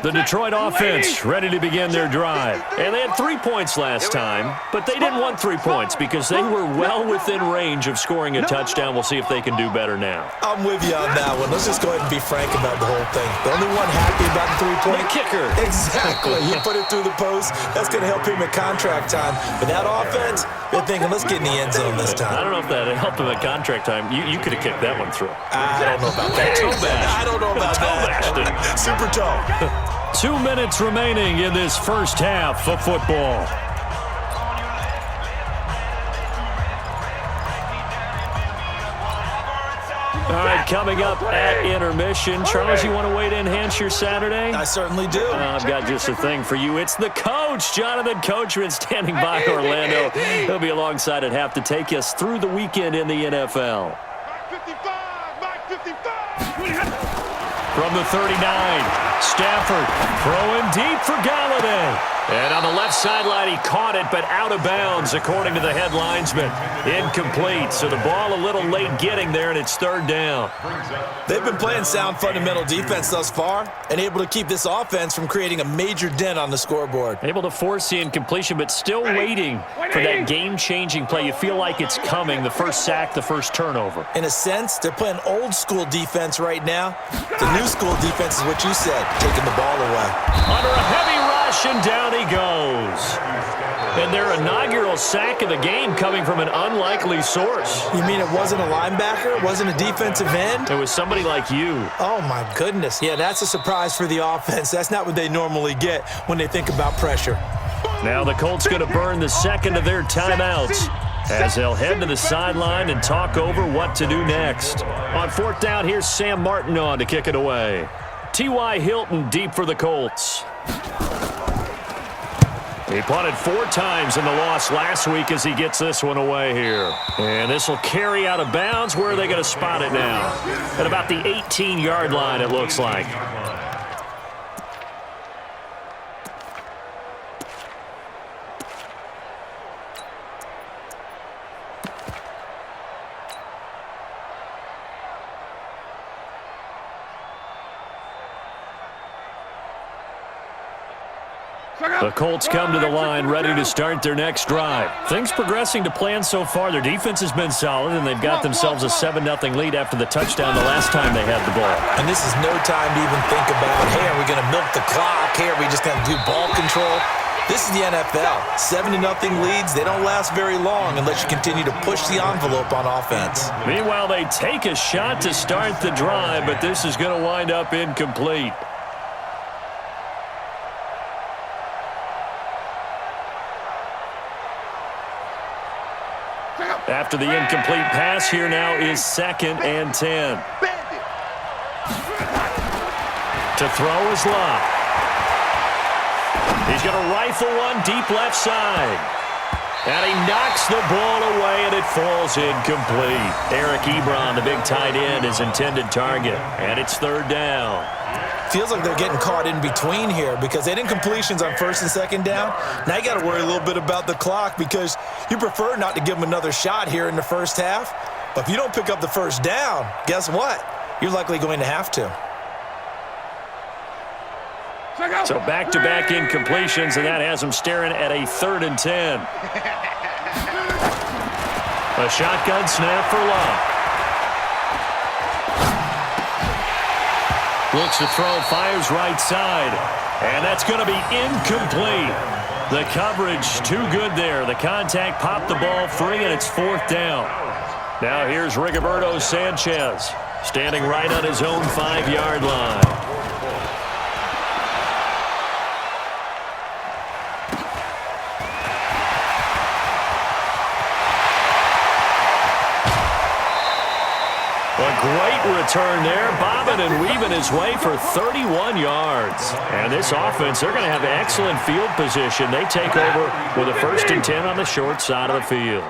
The Detroit offense ready to begin their drive. And they had 3 points last time, but they didn't want 3 points because they were well within range of scoring a touchdown. We'll see if they can do better now. I'm with you on that one. Let's just go ahead and be frank about the whole thing. The only one happy about the 3-point kicker. Exactly. You put it through the post. That's going to help him at contract time. But that offense, they're thinking, let's get in the end zone this time. I don't know if that helped him at contract time. You could have kicked that one through. I don't know about that. I don't know about that. Super toe. 2 minutes remaining in this first half of football. All right, coming up at intermission. Charles, you want to wait to enhance your Saturday? I certainly do. I've got just a thing for you. It's the coach, Jonathan Coachman, standing by Orlando. He'll be alongside at half to take us through the weekend in the NFL. From the 39, Stafford throwing deep for Galladay. And on the left sideline, he caught it, but out of bounds, according to the head linesman. Incomplete, so the ball a little late getting there, and it's third down. They've been playing sound fundamental defense thus far and able to keep this offense from creating a major dent on the scoreboard. Able to force the incompletion, but still waiting for that game-changing play. You feel like it's coming, the first sack, the first turnover. In a sense, they're playing old-school defense right now. The new-school defense is what you said, taking the ball away. Under a heavy rush, and down he goes. And their inaugural sack of the game coming from an unlikely source. You mean it wasn't a linebacker? It wasn't a defensive end? It was somebody like you. Oh, my goodness. Yeah, that's a surprise for the offense. That's not what they normally get when they think about pressure. Now the Colts going to burn the second of their timeouts as they'll head to the sideline and talk over what to do next. On fourth down, here's Sam Martin on to kick it away. T.Y. Hilton deep for the Colts. He punted 4 times in the loss last week as he gets this one away here. And this will carry out of bounds. Where are they going to spot it now? At about the 18-yard line, it looks like. The Colts come to the line ready to start their next drive. Things progressing to plan so far. Their defense has been solid, and they've got themselves a 7-0 lead after the touchdown the last time they had the ball. And this is no time to even think about, hey, are we going to milk the clock? Hey, are we just going to do ball control? This is the NFL. 7-0 leads, they don't last very long unless you continue to push the envelope on offense. Meanwhile, they take a shot to start the drive, but this is going to wind up incomplete. After the incomplete pass, here now is 2nd and 10. To throw is Locke. He's going to rifle one deep left side. And he knocks the ball away, and it falls incomplete. Eric Ebron, the big tight end, his intended target. And it's third down. Feels like they're getting caught in between here because they had incompletions on 1st and 2nd down. Now you got to worry a little bit about the clock because you prefer not to give them another shot here in the first half. But if you don't pick up the first down, guess what? You're likely going to have to. So back-to-back incompletions, and that has them staring at a 3rd and 10. A shotgun snap for Locke. Looks to throw, fires right side. And that's going to be incomplete. The coverage too good there. The contact popped the ball free, and it's 4th down. Now here's Rigoberto Sanchez standing right on his own 5-yard line. A great return there, bobbing and weaving his way for 31 yards. And this offense, they're going to have excellent field position. They take over with a 1st and 10 on the short side of the field.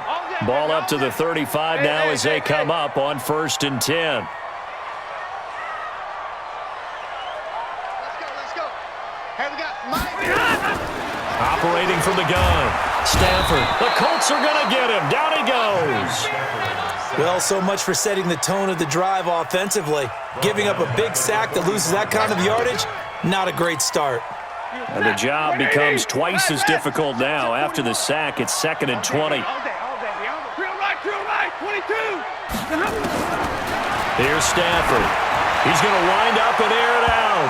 Ball up to the 35 now as they come up on 1st and 10. Operating from the gun, Stafford. The Colts are going to get him. Down he goes. Well, so much for setting the tone of the drive offensively. Giving up a big sack that loses that kind of yardage, Not a great start. And the job becomes twice as difficult now. After the sack, it's 2nd and 20. Here's Stafford. He's going to wind up and air it out.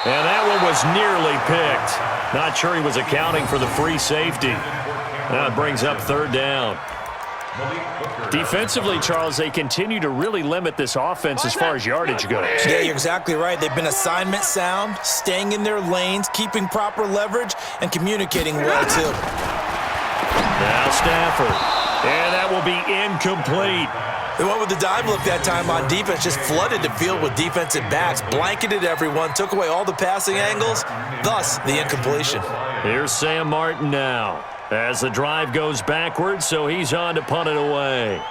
And that one was nearly picked. Not sure he was accounting for the free safety. Now it brings up 3rd down. Defensively, Charles, they continue to really limit this offense as far as yardage goes. Yeah, you're exactly right. They've been assignment sound, staying in their lanes, keeping proper leverage, and communicating well, too. Now Stafford. And that will be incomplete. They went with the dive look that time on defense, just flooded the field with defensive backs, blanketed everyone, took away all the passing angles, thus the incompletion. Here's Sam Martin now. As the drive goes backwards, so he's on to punt it away.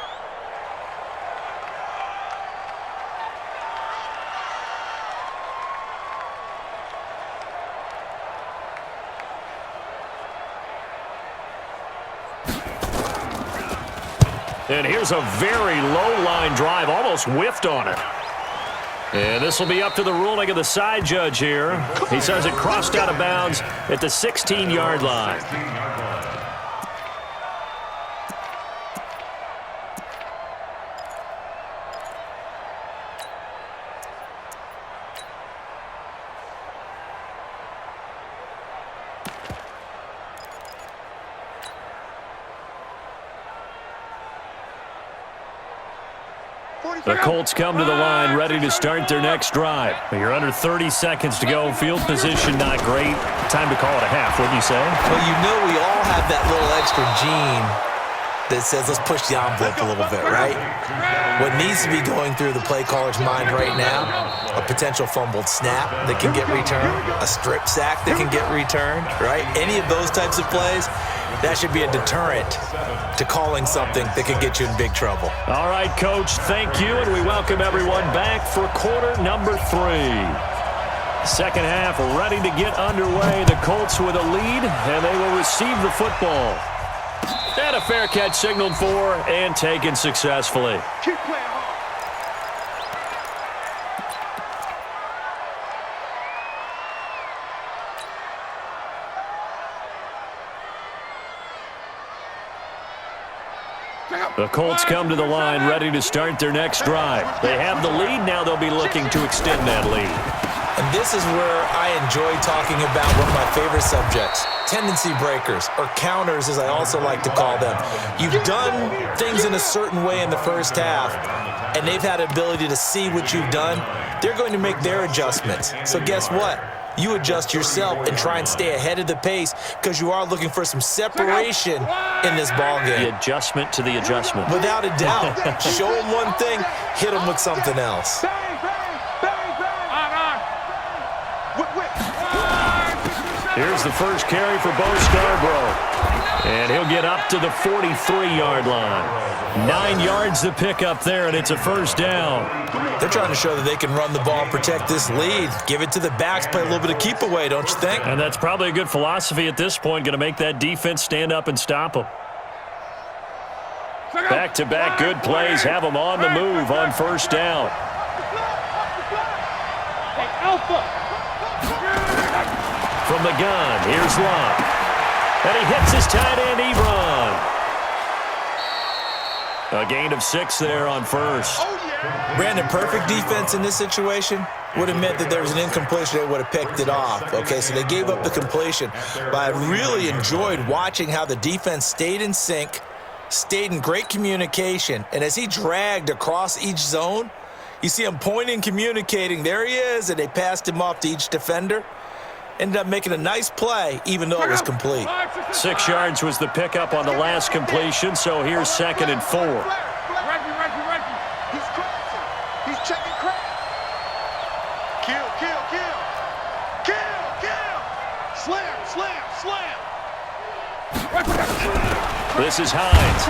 And here's a very low-line drive, almost whiffed on it. And this will be up to the ruling of the side judge here. He says it crossed out of bounds at the 16-yard line. The Colts come to the line ready to start their next drive. You're under 30 seconds to go. Field position not great. Time to call it a half, wouldn't you say? Well, you know we all have that little extra gene that says let's push the envelope a little bit, right? What needs to be going through the play caller's mind right now, a potential fumbled snap that can get returned, a strip sack that can get returned, right? Any of those types of plays, that should be a deterrent to calling something that could get you in big trouble. All right, Coach, thank you, and we welcome everyone back for quarter number 3. Second half ready to get underway. The Colts with a lead, and they will receive the football. And a fair catch signaled for and taken successfully. Keep playing hard. The Colts come to the line ready to start their next drive. They have the lead. Now they'll be looking to extend that lead. And this is where I enjoy talking about one of my favorite subjects, tendency breakers, or counters as I also like to call them. You've done things in a certain way in the first half, and they've had the ability to see what you've done. They're going to make their adjustments. So guess what? You adjust yourself and try and stay ahead of the pace because you are looking for some separation in this ball game. The adjustment to the adjustment. Without a doubt. Show them one thing, hit them with something else. Here's the first carry for Bo Scarborough. And he'll get up to the 43-yard line. 9 yards to pick up there, and it's a first down. They're trying to show that they can run the ball and protect this lead. Give it to the backs, play a little bit of keep away, don't you think? And that's probably a good philosophy at this point, going to make that defense stand up and stop them. Back-to-back good plays have them on the move on first down. From the gun, here's Love. And he hits his tight end, Ebron. A gain of 6 there on first. Brandon, perfect defense in this situation would have meant that there was an incompletion. They would have picked it off. Okay, so they gave up the completion. But I really enjoyed watching how the defense stayed in sync, stayed in great communication. And as he dragged across each zone, you see him pointing, communicating. There he is, and they passed him off to each defender. Ended up making a nice play, even though it was complete. 6 yards was the pickup on the last completion, so here's 2nd and 4. He's checking crack. Kill. Slam. This is Hines.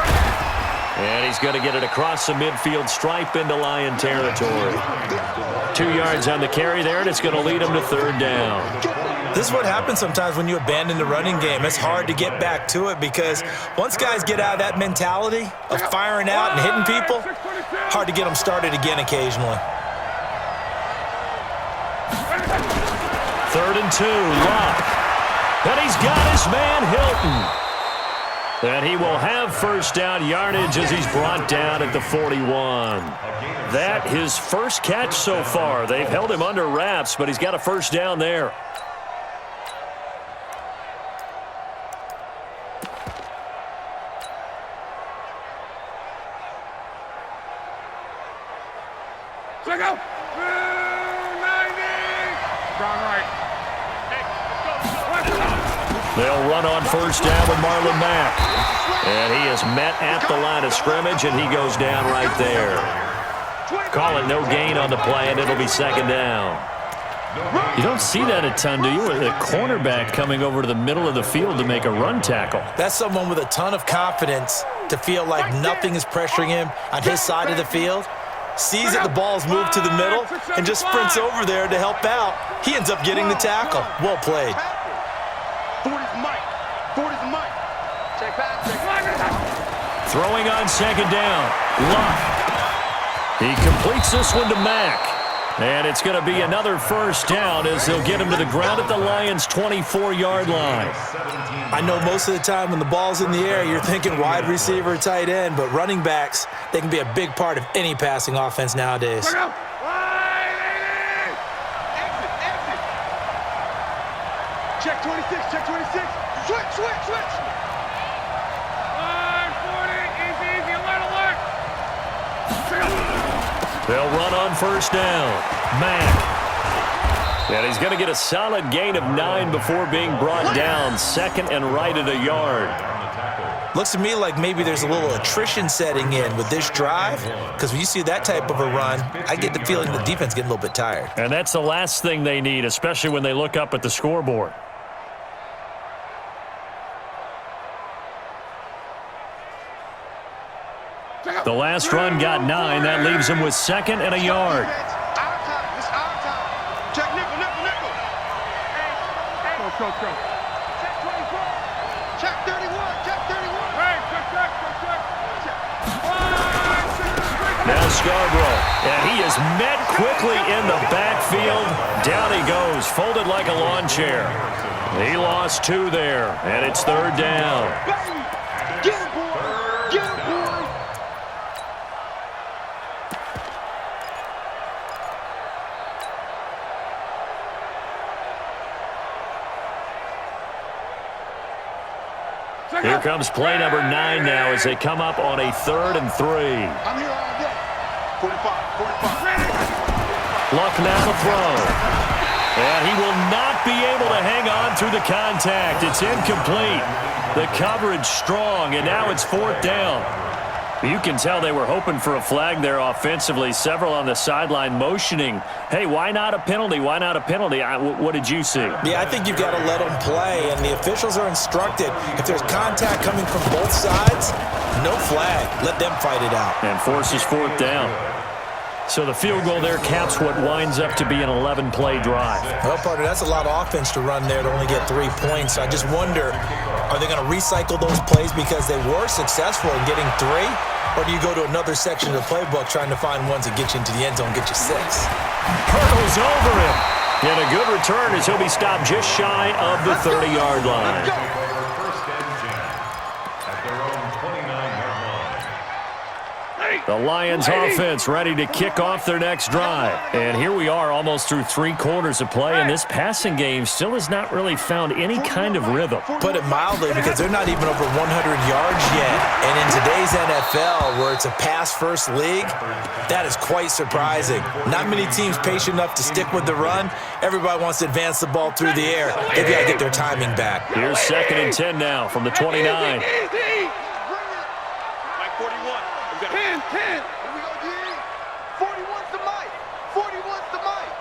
And he's going to get it across the midfield stripe into Lion territory. 2 yards on the carry there, and it's going to lead him to 3rd down. This is what happens sometimes when you abandon the running game. It's hard to get back to it because once guys get out of that mentality of firing out and hitting people, hard to get them started again occasionally. 3rd and 2, Luck. And he's got his man Hilton. And he will have first down yardage as he's brought down at the 41. That his first catch so far. They've held him under wraps, but he's got a first down there. Check out. 90. Strong right. They'll run on first down with Marlon Mack. And he is met at the line of scrimmage, and he goes down right there. Call it no gain on the play, and it'll be 2nd down. You don't see that a ton, do you? With a cornerback coming over to the middle of the field to make a run tackle. That's someone with a ton of confidence to feel like nothing is pressuring him on his side of the field. Sees that the ball's moved to the middle and just sprints over there to help out. He ends up getting the tackle. Well played. 40's Mike. 40's Mike. Check back. Throwing on 2nd down. Luck. He completes this one to Mack. And it's going to be another first down as they'll get him to the ground at the Lions' 24-yard line. I know most of the time when the ball's in the air, you're thinking wide receiver, tight end, but running backs, they can be a big part of any passing offense nowadays. Exit. Check 26. Check 26. Switch. 40. Easy. Alert. They'll run on first down. Mack. And he's going to get a solid gain of 9 before being brought down. 2nd and right at a yard. Looks to me like maybe there's a little attrition setting in with this drive, because when you see that type of a run, I get the feeling the defense getting a little bit tired. And that's the last thing they need, especially when they look up at the scoreboard. The last run got 9. That leaves him with 2nd and a yard. It's our time. Check nickel. Go. Check 24. Check 31. Hey, check. Now Scarborough. And he is met quickly in the backfield. Down he goes, folded like a lawn chair. He lost 2 there, and it's 3rd down. Get him, boy. Here comes play number 9 now as they come up on a 3rd and 3. I'm here all day. 45. Luck now to throw. And he will not be able to hang on through the contact. It's incomplete. The coverage strong, and now it's 4th down. You can tell they were hoping for a flag there offensively. Several on the sideline motioning, hey, why not a penalty? Why not a penalty? What did you see? Yeah, I think you've got to let them play, and the officials are instructed, if there's contact coming from both sides, no flag. Let them fight it out. And forces 4th down. So the field goal there caps what winds up to be an 11-play drive. Well, partner, that's a lot of offense to run there to only get 3 points. I just wonder, are they going to recycle those plays because they were successful in getting 3? Or do you go to another section of the playbook trying to find ones that get you into the end zone, get you 6? Hurdles over him. And a good return as he'll be stopped just shy of the 30-yard line. The Lions offense ready to kick off their next drive. And here we are almost through 3 quarters of play, and this passing game still has not really found any kind of rhythm. Put it mildly, because they're not even over 100 yards yet. And in today's NFL, where it's a pass-first league, that is quite surprising. Not many teams patient enough to stick with the run. Everybody wants to advance the ball through the air. They've got to get their timing back. Here's 2nd and 10 now from the 29. Easy. Mike 41. 10. Here we go, D. 41's the Mike. 41's the Mike.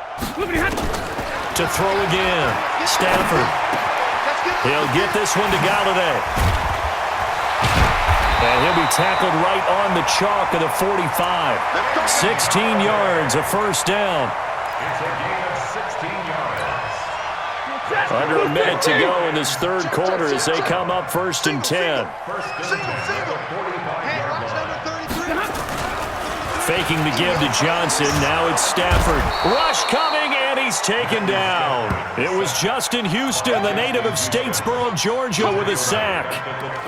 To throw again. Stafford. He'll get this one to Galladay. And he'll be tackled right on the chalk of the 45. 16 yards, a first down. Under a minute to go in this 3rd quarter as they come up 1st and 10. Faking the give to Johnson. Now it's Stafford. Rush coming, and he he's taken down. It was Justin Houston, the native of Statesboro, Georgia, with a sack.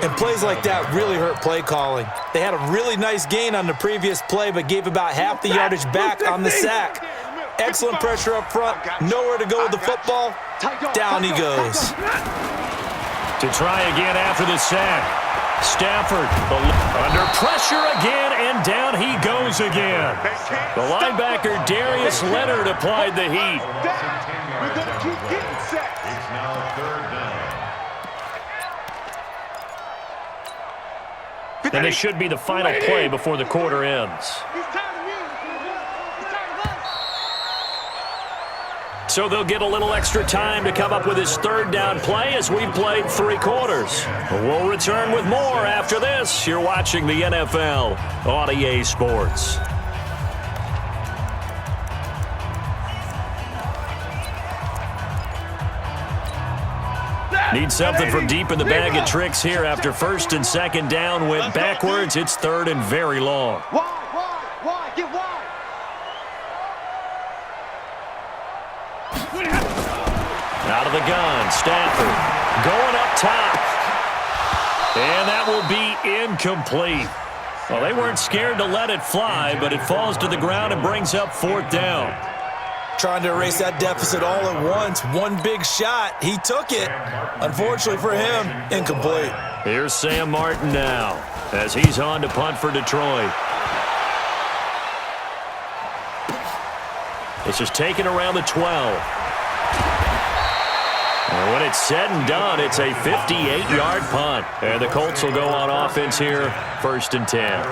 And plays like that really hurt play calling. They had a really nice gain on the previous play, but gave about half the yardage back on the sack. Excellent pressure up front. Nowhere to go with the football. Down he goes. To try again after the sack. Stafford under pressure again, and down he goes again. The linebacker, Darius Leonard, applied the heat. We're going to keep getting sacks. It's now 3rd down. And it should be the final play before the quarter ends. So they'll get a little extra time to come up with his 3rd down play as we've played 3 quarters. We'll return with more after this. You're watching the NFL on EA Sports. Need something from deep in the bag of tricks here after 1st and 2nd down. Went backwards. It's 3rd and very long. Wide, get wide. Out of the gun, Stafford going up top. And that will be incomplete. Well, they weren't scared to let it fly, but it falls to the ground and brings up 4th down. Trying to erase that deficit all at once. One big shot. He took it. Unfortunately for him, incomplete. Here's Sam Martin now as he's on to punt for Detroit. This is taken around the 12. And when it's said and done, it's a 58-yard punt. And the Colts will go on offense here, 1st and 10.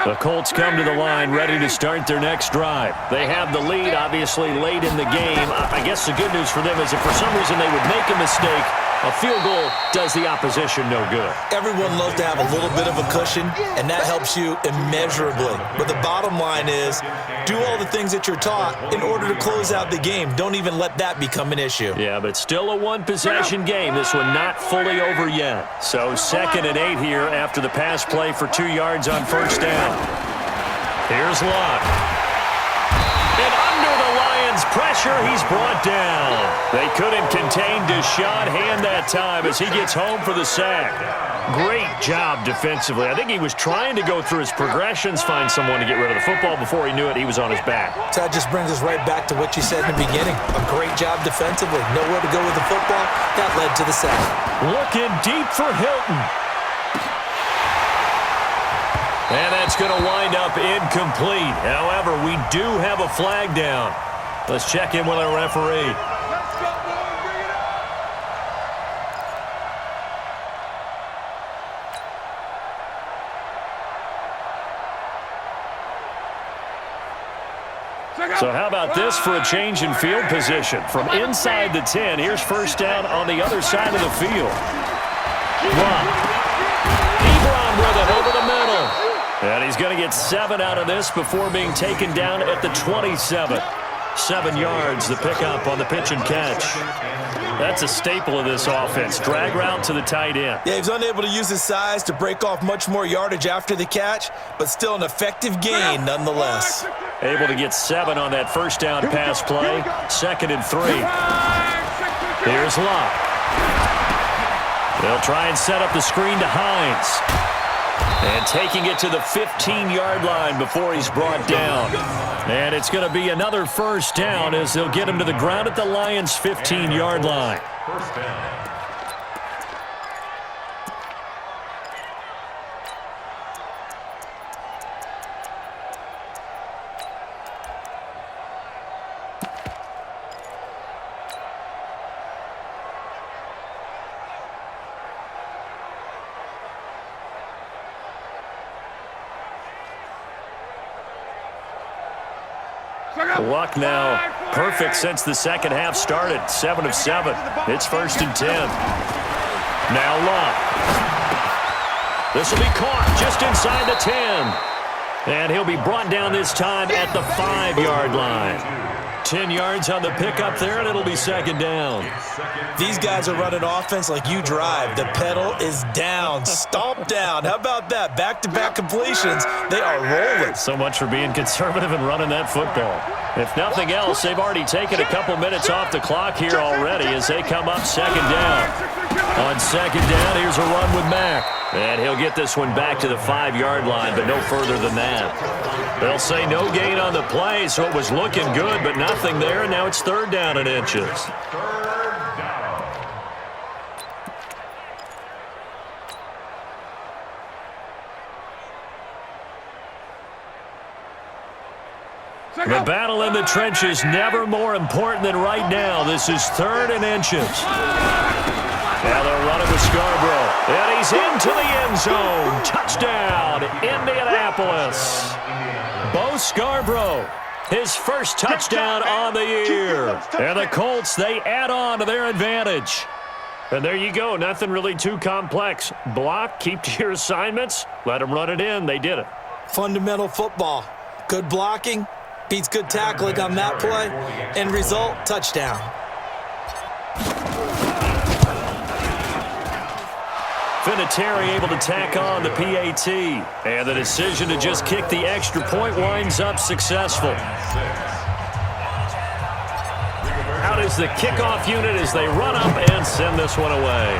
The Colts come to the line ready to start their next drive. They have the lead, obviously, late in the game. I guess the good news for them is if for some reason they would make a mistake, a field goal does the opposition no good. Everyone loves to have a little bit of a cushion, and that helps you immeasurably. But the bottom line is, do all the things that you're taught in order to close out the game. Don't even let that become an issue. Yeah, but still a one-possession game. This one not fully over yet. So 2nd and 8 here after the pass play for 2 yards on 1st down. Here's Locke. And under the Lions' pressure, he's brought down. They couldn't contain Deshaun Hand that time as he gets home for the sack. Great job defensively. I think he was trying to go through his progressions, find someone to get rid of the football. Before he knew it, he was on his back. So that just brings us right back to what you said in the beginning. A great job defensively. Nowhere to go with the football. That led to the sack. Looking deep for Hilton. And that's going to wind up incomplete. However, we do have a flag down. Let's check in with our referee. Let's go, boys. Bring it up. So how about this for a change in field position? From inside the 10, here's 1st down on the other side of the field. Ebron with it over the middle. And he's going to get 7 out of this before being taken down at the 27. 7 yards, the pickup on the pitch and catch. That's a staple of this offense. Drag route to the tight end. Yeah, he was unable to use his size to break off much more yardage after the catch, but still an effective gain nonetheless. Able to get 7 on that 1st down pass play. 2nd and 3. Here's Locke. They'll try and set up the screen to Hines. And taking it to the 15-yard line before he's brought down. And it's going to be another 1st down as they'll get him to the ground at the Lions' 15-yard line. 1st down. Luck now perfect since the 2nd half started. 7 of 7. It's 1st and 10. Now Luck. This will be caught just inside the 10. And he'll be brought down this time at the 5-yard line. 10 yards on the pickup there, and it'll be second down. These guys are running offense like you drive. The pedal is down, stomp down. How about that? Back-to-back completions. They are rolling. So much for being conservative and running that football. If nothing else, they've already taken a couple minutes off the clock here already as they come up second down. On second down, here's a run with Mack. And he'll get this one back to the 5-yard line, but no further than that. They'll say no gain on the play, so it was looking good, but nothing there, and now it's third down and inches. The battle in the trenches never more important than right now. This is third and inches. Now they'll run it with Scarborough. And he's into the end zone. Touchdown, Indianapolis. Bo Scarborough, his first touchdown on the year. And the Colts, they add on to their advantage. And there you go. Nothing really too complex. Block, keep to your assignments, let them run it in. They did it. Fundamental football. Good blocking beats good tackling on that play. End result, touchdown. Vinatieri able to tack on the PAT. And the decision to just kick the extra point winds up successful. Out is the kickoff unit as they run up and send this one away.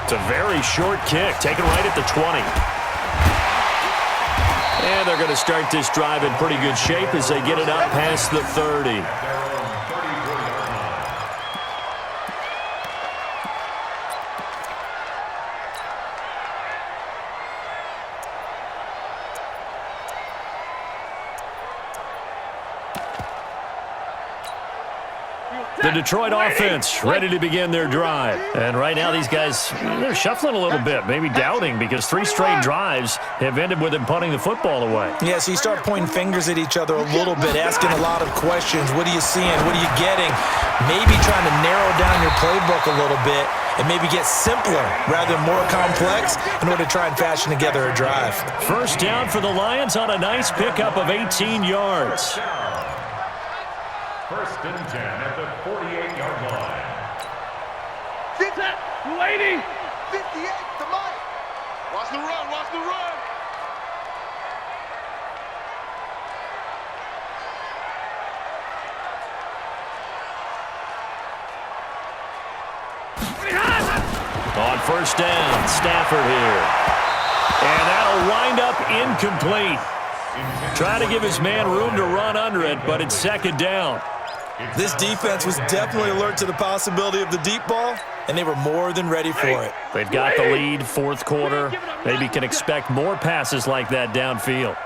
It's a very short kick, taken right at the 20. And they're going to start this drive in pretty good shape as they get it up past the 30. The Detroit offense ready to begin their drive. And right now these guys, they're shuffling a little bit, maybe doubting, because 3 straight drives have ended with them punting the football away. Yeah, so you start pointing fingers at each other a little bit, asking a lot of questions. What are you seeing? What are you getting? Maybe trying to narrow down your playbook a little bit and maybe get simpler rather than more complex in order to try and fashion together a drive. First down for the Lions on a nice pickup of 18 yards. First and 10 at the 48-yard line. Get that, 280. 58 to Mike. Watch the run, watch the run. On first down, Stafford here. And that'll wind up incomplete. Trying to give his man room to run under it, but it's second down. This defense was definitely alert to the possibility of the deep ball, and they were more than ready for it. They've got the lead, fourth quarter. Maybe can expect more passes like that downfield.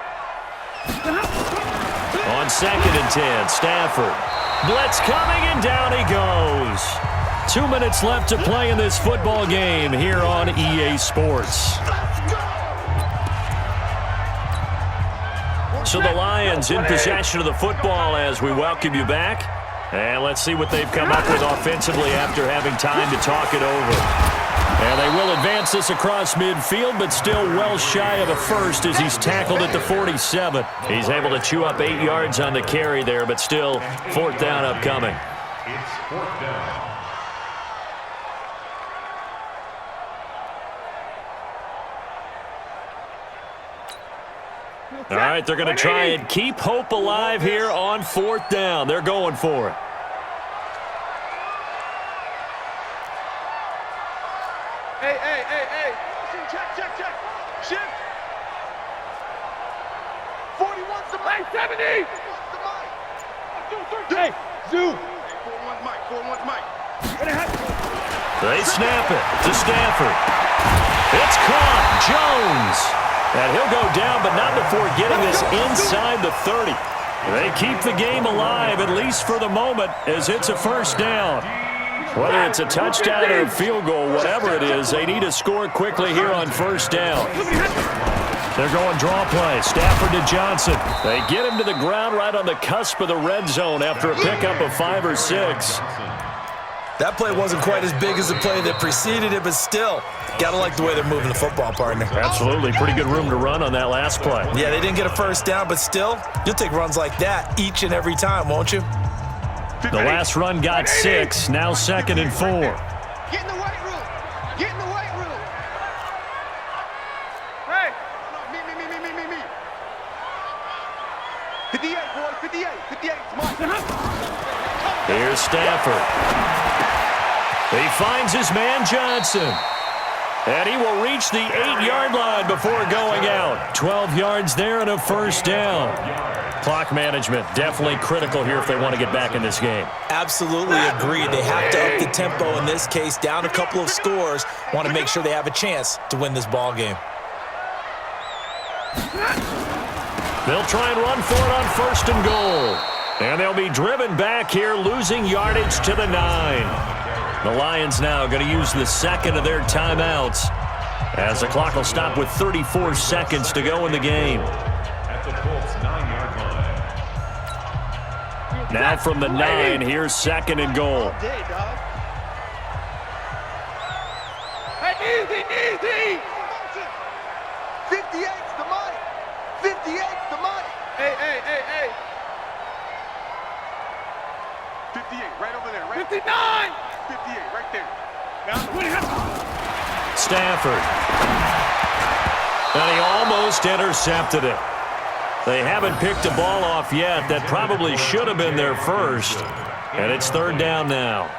On second and 10, Stafford. Blitz coming, and down he goes. 2 minutes left to play in this football game here on EA Sports. So the Lions in possession of the football as we welcome you back. And let's see what they've come up with offensively after having time to talk it over. And they will advance this across midfield, but still well shy of a first as he's tackled at the 47. He's able to chew up 8 yards on the carry there, but still fourth down upcoming. It's fourth down. All right, they're going to try and keep hope alive here on fourth down. They're going for it. Hey. Check. Shift. 41's the Mike. 70. Hey, Zoo. 41's Mike. They snap it to Stafford. It's caught. Jones. And he'll go down, but not before getting this inside the 30. They keep the game alive, at least for the moment, as it's a first down. Whether it's a touchdown or a field goal, whatever it is, they need to score quickly here on first down. They're going draw play. Stafford to Johnson. They get him to the ground right on the cusp of the red zone after a pickup of 5 or 6. That play wasn't quite as big as the play that preceded it, but still, got to like the way they're moving the football, partner. Absolutely. Pretty good room to run on that last play. Yeah, they didn't get a first down, but still, you'll take runs like that each and every time, won't you? The last run got 6, now 2nd and 4. Get in the weight room. Get in the weight room. Hey. No, me. 58, boys, 58. 58, come on. Here's Stafford. He finds his man Johnson. And he will reach the 8-yard line before going out. 12 yards there and a first down. Clock management definitely critical here if they want to get back in this game. Absolutely agreed. They have to up the tempo in this case, down a couple of scores. Want to make sure they have a chance to win this ball game. They'll try and run for it on 1st and goal. And they'll be driven back here, losing yardage to the 9. The Lions now going to use the 2nd of their timeouts as the clock will stop with 34 seconds to go in the game. At the Colts 9-yard line. Now from the 9, here's 2nd and goal. Easy. 58's the money. 58's the money. Hey. 58, right over there. Right? 59. 58, right there. Stafford. And he almost intercepted it. They haven't picked a ball off yet. That probably should have been their first. And it's 3rd down now.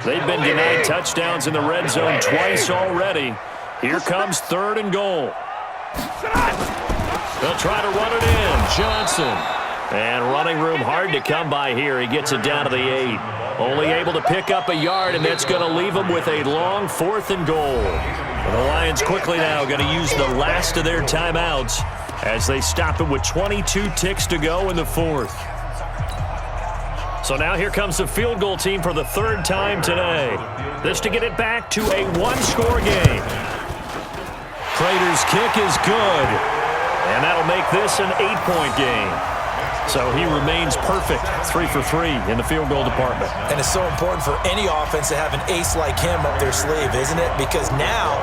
They've been denied touchdowns in the red zone twice already. Here comes 3rd and goal. They'll try to run it in. Johnson. And running room hard to come by here. He gets it down to the 8. Only able to pick up a yard, and that's going to leave him with a long 4th and goal. And the Lions quickly now going to use the last of their timeouts as they stop it with 22 ticks to go in the 4th. So now here comes the field goal team for the 3rd time today. This to get it back to a 1-score game. Prater's kick is good, and that'll make this an 8-point game. So he remains perfect, 3 for 3 in the field goal department. And it's so important for any offense to have an ace like him up their sleeve, isn't it? Because now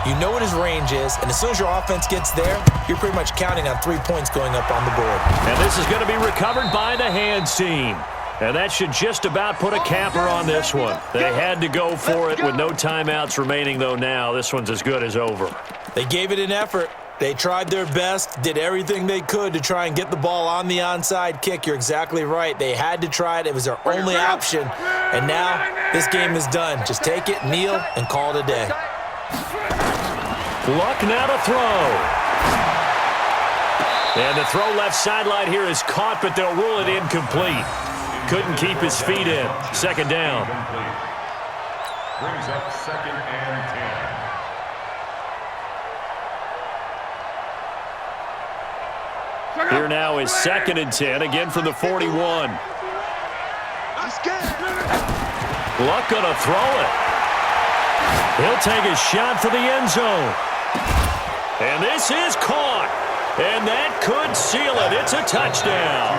you know what his range is, and as soon as your offense gets there, you're pretty much counting on 3 points going up on the board. And this is going to be recovered by the hands team. And that should just about put a capper on this one. They had to go for it with no timeouts remaining, though now this one's as good as over. They gave it an effort. They tried their best, did everything they could to try and get the ball on the onside kick. You're exactly right. They had to try it. It was their only option. And now this game is done. Just take it, kneel, and call it a day. Luck now to throw. And the throw left sideline here is caught, but they'll rule it incomplete. Couldn't keep his feet in. 2nd down. Brings up 2nd and 10. Here now is 2nd and 10, again from the 41. Luck gonna throw it. He'll take a shot for the end zone. And this is caught. And that could seal it. It's a touchdown.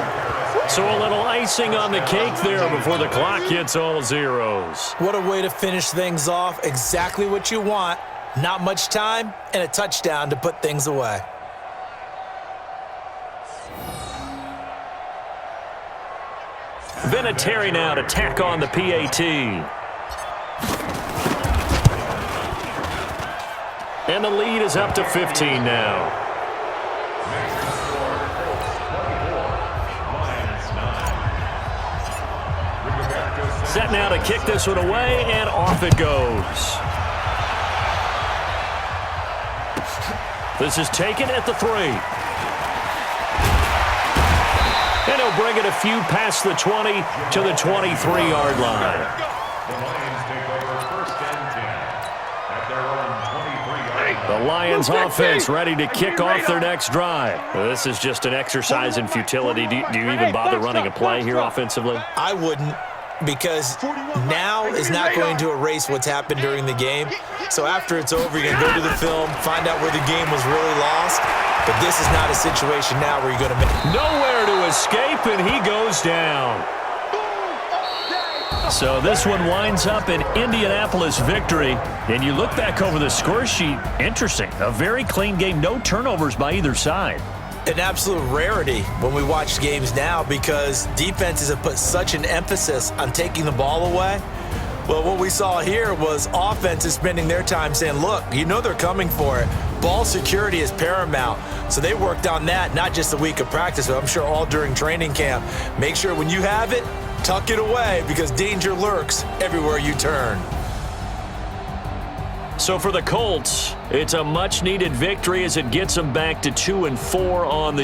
So a little icing on the cake there before the clock hits all zeros. What a way to finish things off. Exactly what you want. Not much time and a touchdown to put things away. Vinatieri now to tack on the PAT. And the lead is up to 15 now. Set now to kick this one away, and off it goes. This is taken at the 3. And he'll bring it a few past the 20 to the 23-yard line. The Lions take over 1st and 10 at their own 23-yard line. The Lions offense ready to kick off their next drive. This is just an exercise in futility. Do you even bother running a play here offensively? I wouldn't, because now is not going to erase what's happened during the game. So after it's over, you're going to go to the film, find out where the game was really lost. But this is not a situation now where you're going to make nowhere to escape, and he goes down. So this one winds up an Indianapolis victory. And you look back over the score sheet, interesting. A very clean game, no turnovers by either side. An absolute rarity when we watch games now because defenses have put such an emphasis on taking the ball away. Well, what we saw here was offenses spending their time saying, look, you know they're coming for it. Ball security is paramount. So they worked on that, not just a week of practice, but I'm sure all during training camp. Make sure when you have it, tuck it away because danger lurks everywhere you turn. So for the Colts, it's a much-needed victory as it gets them back to 2-4 on the